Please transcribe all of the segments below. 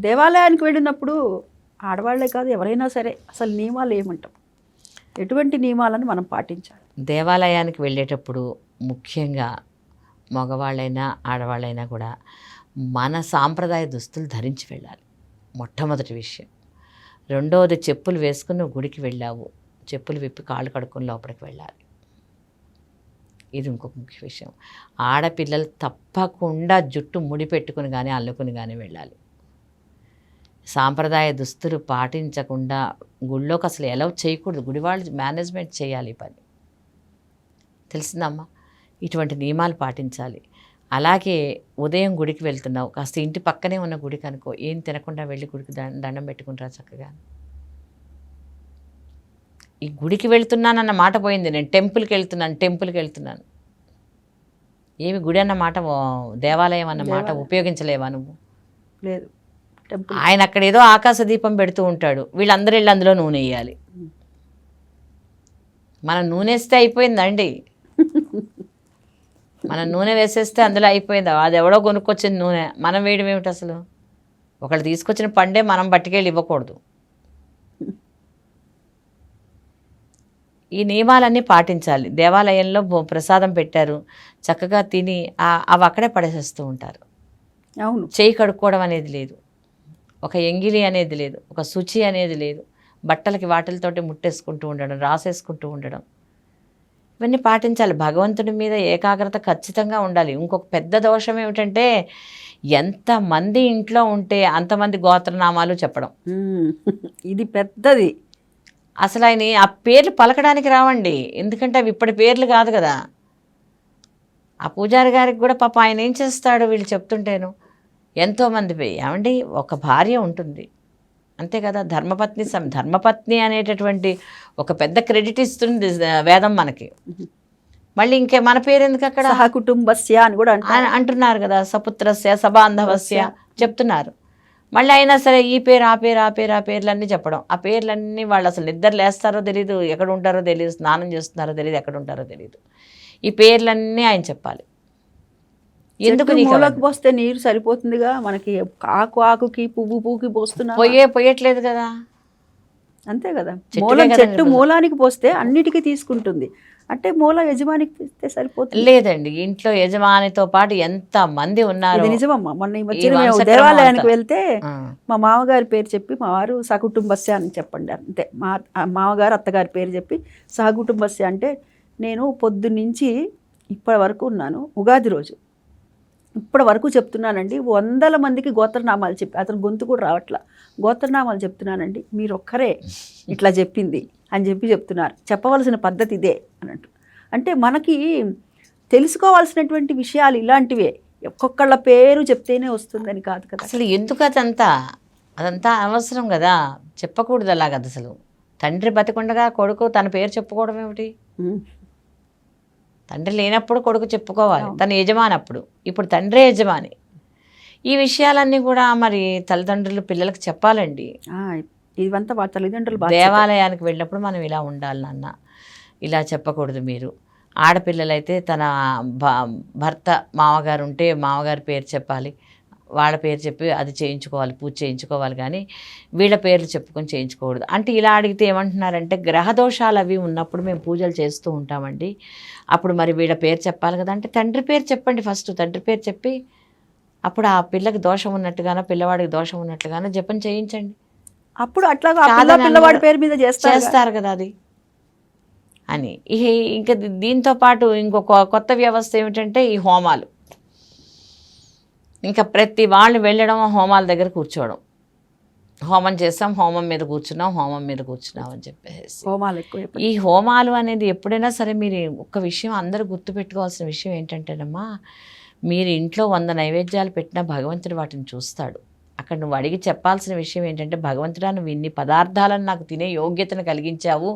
దేవాలయానికి వెళ్ళినప్పుడు ఆడవాళ్లే కాదు ఎవరైనా సరే అసలు నియమాలు ఏమంటాం, ఎటువంటి నియమాలను మనం పాటించాలి? దేవాలయానికి వెళ్ళేటప్పుడు ముఖ్యంగా మగవాళ్ళైనా ఆడవాళ్ళైనా కూడా మన సాంప్రదాయ దుస్తులు ధరించి వెళ్ళాలి, మొట్టమొదటి విషయం. రెండవది, చెప్పులు వేసుకుని నువ్వు గుడికి వెళ్ళావు, చెప్పులు విప్పి కాళ్ళు కడుక్కొని లోపలికి వెళ్ళాలి. ఇది ఇంకొక ముఖ్య విషయం. ఆడపిల్లలు తప్పకుండా జుట్టు ముడిపెట్టుకుని కానీ అల్లుకుని కానీ వెళ్ళాలి. సాంప్రదాయ దుస్తులు పాటించకుండా గుళ్ళోకి అసలు ఎలా చేయకూడదు. గుడి వాళ్ళు మేనేజ్మెంట్ చేయాలి ఈ పని, తెలిసిందమ్మా. ఇటువంటి నియమాలు పాటించాలి. అలాగే ఉదయం గుడికి వెళ్తున్నావు, కాస్త ఇంటి పక్కనే ఉన్న గుడికి అనుకో, ఏం తినకుండా వెళ్ళి గుడికి దండం పెట్టుకుంటారా చక్కగా. ఈ గుడికి వెళ్తున్నానన్న మాట పోయింది, నేను టెంపుల్కి వెళ్తున్నాను. ఏమి గుడి అన్న మాట, దేవాలయం అన్న మాట ఉపయోగించలేవా నువ్వు? లేదు. ఆయన అక్కడ ఏదో ఆకాశ దీపం పెడుతూ ఉంటాడు, వీళ్ళందరూ వెళ్ళి అందులో నూనె వేయాలి. మనం నూనె వేస్తే అయిపోయిందండి, మనం నూనె వేసేస్తే అందులో అయిపోయిందా? అది ఎవడో కొనుక్కొచ్చిన నూనె మనం వేయడం ఏమిటి అసలు? ఒకళ్ళు తీసుకొచ్చిన పండే మనం పట్టుకెళ్ళి ఇవ్వకూడదు. ఈ నియమాలన్నీ పాటించాలి. దేవాలయంలో ప్రసాదం పెట్టారు, చక్కగా తిని అవి అక్కడే పడేసేస్తూ ఉంటారు. అవును. చేయి కడుక్కోవడం అనేది లేదు, ఒక ఎంగిలి అనేది లేదు, ఒక శుచి అనేది లేదు. బట్టలకి వాటిలతోటి ముట్టేసుకుంటూ ఉండడం, రాసేసుకుంటూ ఉండడం, ఇవన్నీ పాటించాలి. భగవంతుడి మీద ఏకాగ్రత ఖచ్చితంగా ఉండాలి. ఇంకొక పెద్ద దోషం ఏమిటంటే, ఎంతమంది ఇంట్లో ఉంటే అంతమంది గోత్రనామాలు చెప్పడం. ఇది పెద్దది. అసలు ఆయన ఆ పేర్లు పలకడానికి రావండి, ఎందుకంటే అవి ఇప్పటి పేర్లు కాదు కదా. ఆ పూజారి గారికి కూడా పాప ఆయన ఏం చేస్తాడు వీళ్ళు చెప్తుంటేను. ఎంతోమంది ఏమండి, ఒక భార్య ఉంటుంది అంతే కదా. ధర్మపత్ని అనేటటువంటి ఒక పెద్ద క్రెడిట్ ఇస్తుంది వేదం మనకి. మళ్ళీ ఇంకే మన పేరు ఎందుకు అక్కడ? సహకుటుంబస్య అని కూడా అంటున్నారు కదా, సపుత్రస్య సబాంధవస్య చెప్తున్నారు. మళ్ళీ అయినా సరే ఈ పేరు ఆ పేర్లన్నీ చెప్పడం. ఆ పేర్లన్నీ వాళ్ళు అసలు నిద్ర లేస్తారో తెలియదు, ఎక్కడ ఉంటారో తెలియదు, స్నానం చేస్తున్నారో తెలియదు, ఎక్కడ ఉంటారో తెలియదు. ఈ పేర్లన్నీ ఆయన చెప్పాలి. ఎందుకు? మూలకి పోస్తే నీరు సరిపోతుందిగా మనకి, ఆకుకి పువ్వుకి పోస్తున్నా పోయట్లేదు కదా. అంతే కదా. చెట్టు మూలానికి పోస్తే అన్నిటికీ తీసుకుంటుంది, అంటే మూల యజమానికి ఇస్తే సరిపోతుంది. లేదండి, ఇంట్లో యజమానితో పాటు ఎంత మంది ఉన్నారు. నిజమమ్మా. మొన్న ఈ మధ్య మేము దేవాలయానికి వెళ్తే మా మామగారి పేరు చెప్పి, మా వారు సహకుటుంబస్య అని చెప్పండి అంతే. మా మామగారు అత్తగారి పేరు చెప్పి సహకుటుంబస్య అంటే, నేను పొద్దున్నుంచి ఇప్పటి వరకు ఉన్నాను, ఉగాది రోజు ఇప్పటి వరకు చెప్తున్నానండి, 100 మందికి గోత్రనామాలు చెప్పి, అతను గొంతు కూడా రావట్లా, గోత్రనామాలు చెప్తున్నానండి, మీరు ఒక్కరే ఇట్లా చెప్పింది అని చెప్తున్నారు. చెప్పవలసిన పద్ధతి ఇదే అన్నట్టు. అంటే మనకి తెలుసుకోవాల్సినటువంటి విషయాలు ఇలాంటివే, ఒక్కొక్కళ్ళ పేరు చెప్తేనే వస్తుందని కాదు కదా. అసలు ఎందుకు అదంతా అవసరం కదా, చెప్పకూడదు అలాగ. అసలు తండ్రి బతికుండగా కొడుకు తన పేరు చెప్పుకోవడం ఏమిటి? తండ్రి లేనప్పుడు కొడుకు చెప్పుకోవాలి, తన యజమాని అప్పుడు. ఇప్పుడు తండ్రే యజమాని. ఈ విషయాలన్నీ కూడా మరి తల్లిదండ్రులు పిల్లలకు చెప్పాలండి. ఇవంతా వాళ్ళ తల్లిదండ్రులు. దేవాలయానికి వెళ్ళినప్పుడు మనం ఇలా ఉండాలి నాన్న, ఇలా చెప్పకూడదు మీరు. ఆడపిల్లలైతే తన భర్త మామగారు ఉంటే మామగారి పేరు చెప్పాలి, వాళ్ళ పేరు చెప్పి అది చేయించుకోవాలి, పూజ చేయించుకోవాలి, కానీ వీళ్ళ పేర్లు చెప్పుకొని చేయించుకోకూడదు. అంటే ఇలా అడిగితే ఏమంటున్నారంటే, గ్రహదోషాలు అవి ఉన్నప్పుడు మేము పూజలు చేస్తూ ఉంటామండి, అప్పుడు మరి వీళ్ళ పేరు చెప్పాలి కదా. అంటే తండ్రి పేరు చెప్పండి ఫస్ట్. తండ్రి పేరు చెప్పి అప్పుడు ఆ పిల్లకి దోషం ఉన్నట్టుగానో పిల్లవాడికి దోషం ఉన్నట్టుగానో జపం చేయించండి. అప్పుడు అట్లా పిల్లవాడి పేరు మీద చేస్తారు కదా అది అని. ఇంకా దీంతో పాటు ఇంకొక కొత్త వ్యవస్థ ఏమిటంటే ఈ హోమాలు. ఇంకా ప్రతి వాళ్ళు వెళ్ళడం, హోమాల దగ్గర కూర్చోవడం, హోమం చేస్తాం, హోమం మీద కూర్చున్నాం అని చెప్పేసి హోమాలు ఎక్కువ. ఈ హోమాలు అనేది ఎప్పుడైనా సరే మీరు ఒక్క విషయం అందరూ గుర్తుపెట్టుకోవాల్సిన విషయం ఏంటంటేనమ్మా, మీరు ఇంట్లో 100 నైవేద్యాలు పెట్టినా భగవంతుడు వాటిని చూస్తాడు. అక్కడ నువ్వు అడిగి చెప్పాల్సిన విషయం ఏంటంటే, భగవంతుడా నువ్వు ఇన్ని పదార్థాలను నాకు తినే యోగ్యతను కలిగించావు,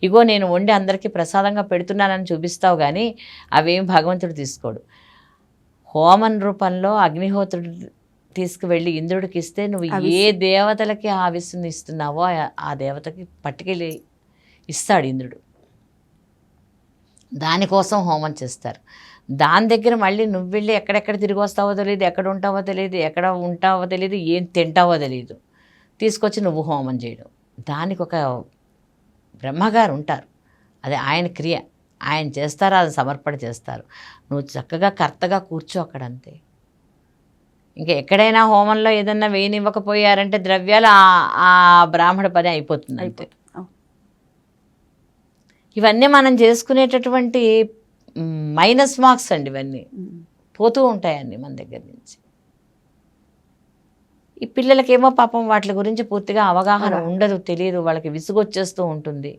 ఇగో నేను వండి అందరికీ ప్రసాదంగా పెడుతున్నానని చూపిస్తావు, కానీ అవేమి భగవంతుడు తీసుకోడు. హోమం రూపంలో అగ్నిహోత్రుడు తీసుకువెళ్ళి ఇంద్రుడికి ఇస్తే, నువ్వు ఏ దేవతలకి ఆవిస్సుని ఇస్తున్నావో ఆ దేవతకి పట్టుకెళ్ళి ఇస్తాడు ఇంద్రుడు. దానికోసం హోమం చేస్తారు. దాని దగ్గర మళ్ళీ నువ్వు వెళ్ళి ఎక్కడెక్కడ తిరిగి వస్తావో తెలియదు, ఎక్కడ ఉంటావో తెలియదు, ఎక్కడ ఉంటావో తెలియదు, ఏం తింటావో తెలియదు, తీసుకొచ్చి నువ్వు హోమం చేయడం. దానికి ఒక బ్రహ్మగారు ఉంటారు, అది ఆయన క్రియ, ఆయన చేస్తారు, అది సమర్పణ చేస్తారు. నువ్వు చక్కగా కర్తగా కూర్చో అక్కడ, అంతే. ఇంకా ఎక్కడైనా హోమంలో ఏదన్నా వేయనివ్వకపోయారంటే ద్రవ్యాలు ఆ బ్రాహ్మణ పని అయిపోతుంది అంతే. ఇవన్నీ మనం చేసుకునేటటువంటి మైనస్ మార్క్స్ అండి, ఇవన్నీ పోతూ ఉంటాయండి మన దగ్గర నుంచి. ఈ పిల్లలకేమో పాపం వాటి గురించి పూర్తిగా అవగాహన ఉండదు, తెలియదు, వాళ్ళకి విసుగొచ్చేస్తూ ఉంటుంది.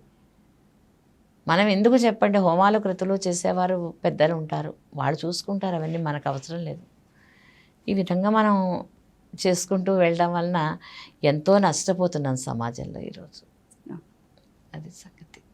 మనం ఎందుకు చెప్పండి, హోమాలు కృతులు చేసేవారు పెద్దలు ఉంటారు, వాళ్ళు చూసుకుంటారు, అవన్నీ మనకు అవసరం లేదు. ఈ విధంగా మనం చేసుకుంటూ వెళ్ళడం వలన ఎంతో నష్టపోతున్నాం సమాజంలో ఈరోజు. అది